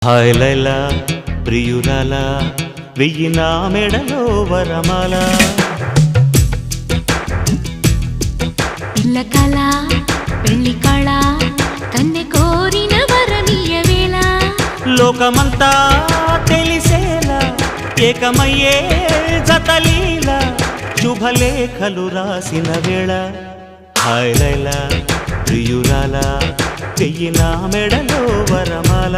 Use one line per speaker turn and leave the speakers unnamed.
hi Laila ప్రియురాలా వెయ్యి నా మెడలో వరమాల
పిల్ల కళ పెళ్లి కళ కన్నె కోరిన వరనీయ వేళ
లోకమంతా తెలిసేలా ఏకమయ్యే జతలీల శుభలేఖలు రాసిన వేళ హాయ్ లైలా ప్రియురాలా వెయ్యి నా మెడలో వరమాల